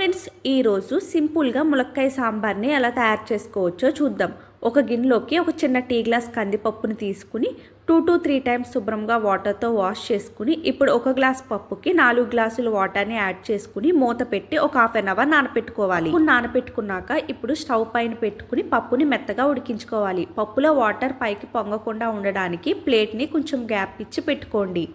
Friends, ఈరోజు సింపుల్గా ములక్కాయ సాంబార్ని ఎలా తయారు చేసుకోవచ్చో చూద్దాం. ఒక గిన్నెలోకి ఒక చిన్న టీ గ్లాస్ కందిపప్పుని తీసుకుని 2 to 3 టైమ్స్ శుభ్రంగా వాటర్తో వాష్ చేసుకుని ఇప్పుడు ఒక గ్లాస్ పప్పుకి 4 గ్లాసుల వాటర్ని యాడ్ చేసుకుని మూత పెట్టి ఒక హాఫ్ అన్ అవర్ నానపెట్టుకోవాలి. నానపెట్టుకున్నాక ఇప్పుడు స్టవ్ పైన పెట్టుకుని పప్పుని మెత్తగా ఉడికించుకోవాలి. పప్పులో వాటర్ పైకి పొంగకుండా ఉండడానికి ప్లేట్ని కొంచెం గ్యాప్ ఇచ్చి పెట్టుకోండి.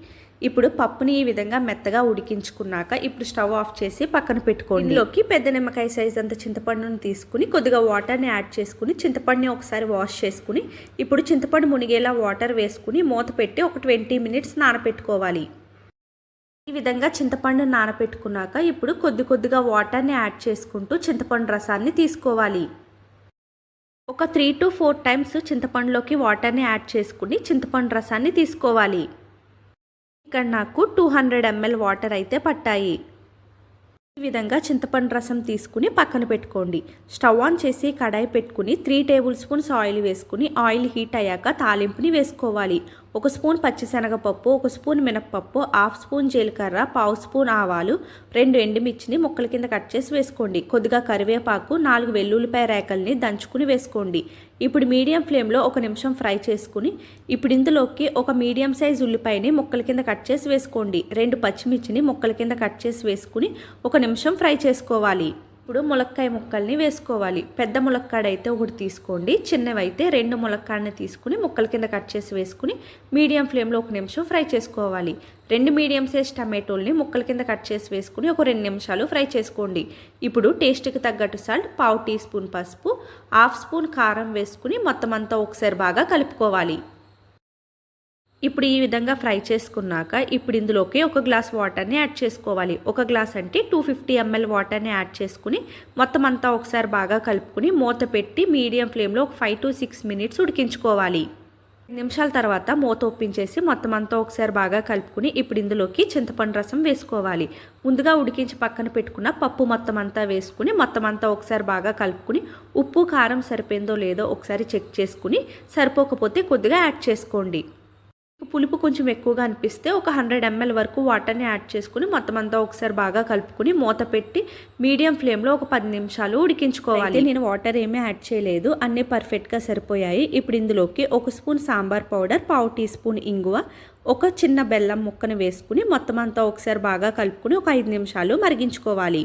ఇప్పుడు పప్పుని ఈ విధంగా మెత్తగా ఉడికించుకున్నాక ఇప్పుడు స్టవ్ ఆఫ్ చేసి పక్కన పెట్టుకోండి. ఇందులోకి పెద్ద నిమ్మకాయ సైజ్ అంత చింతపండుని తీసుకుని కొద్దిగా వాటర్ని యాడ్ చేసుకుని చింతపండుని ఒకసారి వాష్ చేసుకుని ఇప్పుడు చింతపండు మునిగేలా వాటర్ వేసుకుని మూత పెట్టి ఒక 20 మినిట్స్ నానపెట్టుకోవాలి. ఈ విధంగా చింతపండు నానపెట్టుకున్నాక ఇప్పుడు కొద్దిగా వాటర్ని యాడ్ చేసుకుంటూ చింతపండు రసాన్ని తీసుకోవాలి. ఒక 3 to 4 టైమ్స్ చింతపండులోకి వాటర్ని యాడ్ చేసుకుని చింతపండు రసాన్ని తీసుకోవాలి. ఇక్కడ నాకు 200 ml వాటర్ అయితే పట్టాయి. ఈ విధంగా చింతపండు రసం తీసుకుని పక్కన పెట్టుకోండి. స్టవ్ ఆన్ చేసి కడాయి పెట్టుకుని 3 టేబుల్ స్పూన్స్ ఆయిల్ వేసుకుని ఆయిల్ హీట్ అయ్యాక తాలింపుని వేసుకోవాలి. 1 స్పూన్ పచ్చిశనగపప్పు, 1 స్పూన్ మినప్పప్పు, హాఫ్ స్పూన్ జీలకర్ర, పావు స్పూన్ ఆవాలు, 2 ఎండుమిర్చిని ముక్కల కింద కట్ చేసి వేసుకోండి. కొద్దిగా కరివేపాకు, 4 వెల్లుల్లిపాయ రేకల్ని దంచుకుని వేసుకోండి. ఇప్పుడు మీడియం ఫ్లేమ్లో 1 నిమిషం ఫ్రై చేసుకుని ఇప్పుడు ఇందులోకి ఒక మీడియం సైజ్ ఉల్లిపాయని ముక్కల కింద కట్ చేసి వేసుకోండి. 2 పచ్చిమిర్చిని ముక్కల కింద కట్ చేసి వేసుకుని 1 నిమిషం ఫ్రై చేసుకోవాలి. ఇప్పుడు ములక్కాయ ముక్కల్ని వేసుకోవాలి. పెద్ద ములక్కాడ అయితే ఒకటి తీసుకోండి, చిన్నవైతే 2 ములక్కాడని తీసుకుని ముక్కల కింద కట్ చేసి వేసుకుని మీడియం ఫ్లేమ్లో 1 నిమిషం ఫ్రై చేసుకోవాలి. 2 మీడియం సైజ్ టమాటోల్ని ముక్కల కింద కట్ చేసి వేసుకుని ఒక 2 నిమిషాలు ఫ్రై చేసుకోండి. ఇప్పుడు టేస్ట్కి తగ్గట్టు సాల్ట్, పావు టీ స్పూన్ పసుపు, హాఫ్ స్పూన్ కారం వేసుకుని మొత్తం అంతా ఒకసారి బాగా కలుపుకోవాలి. ఇప్పుడు ఈ విధంగా ఫ్రై చేసుకున్నాక ఇప్పుడు ఇందులోకి ఒక గ్లాస్ వాటర్ని యాడ్ చేసుకోవాలి. ఒక గ్లాస్ అంటే 250 ml వాటర్ని యాడ్ చేసుకుని మొత్తం అంతా ఒకసారి బాగా కలుపుకుని మూత పెట్టి మీడియం ఫ్లేమ్లో ఒక 5 to 6 మినిట్స్ ఉడికించుకోవాలి. 2 నిమిషాల తర్వాత మూత ఓపించేసి మొత్తం అంతా ఒకసారి బాగా కలుపుకుని ఇప్పుడు ఇందులోకి చింతపండు రసం వేసుకోవాలి. ముందుగా ఉడికించి పక్కన పెట్టుకున్న పప్పు మొత్తం అంతా వేసుకుని మొత్తం అంతా ఒకసారి బాగా కలుపుకుని ఉప్పు కారం సరిపోయిందో లేదో ఒకసారి చెక్ చేసుకుని సరిపోకపోతే కొద్దిగా యాడ్ చేసుకోండి. పులుపు కొంచెం ఎక్కువగా అనిపిస్తే ఒక 100 ml వరకు వాటర్ని యాడ్ చేసుకుని మొత్తం అంతా ఒకసారి బాగా కలుపుకుని మూత పెట్టి మీడియం ఫ్లేమ్లో ఒక 10 నిమిషాలు ఉడికించుకోవాలి. నేను వాటర్ ఏమీ యాడ్ చేయలేదు, అన్నీ పర్ఫెక్ట్గా సరిపోయాయి. ఇప్పుడు ఇందులోకి 1 స్పూన్ సాంబార్ పౌడర్, పావు టీ స్పూన్ ఇంగువ, ఒక చిన్న బెల్లం ముక్కను వేసుకుని మొత్తం అంతా ఒకసారి బాగా కలుపుకుని ఒక 5 నిమిషాలు మరిగించుకోవాలి.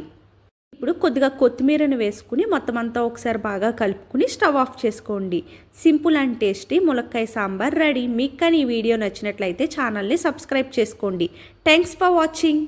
ఇప్పుడు కొద్దిగా కొత్తిమీరను వేసుకుని మొత్తం అంతా ఒకసారి బాగా కలుపుకుని స్టవ్ ఆఫ్ చేసుకోండి. సింపుల్ అండ్ టేస్టీ ములక్కాయ సాంబార్ రెడీ. మీకు కానీ ఈ వీడియో నచ్చినట్లయితే ఛానల్ని సబ్స్క్రైబ్ చేసుకోండి. Thanks for watching.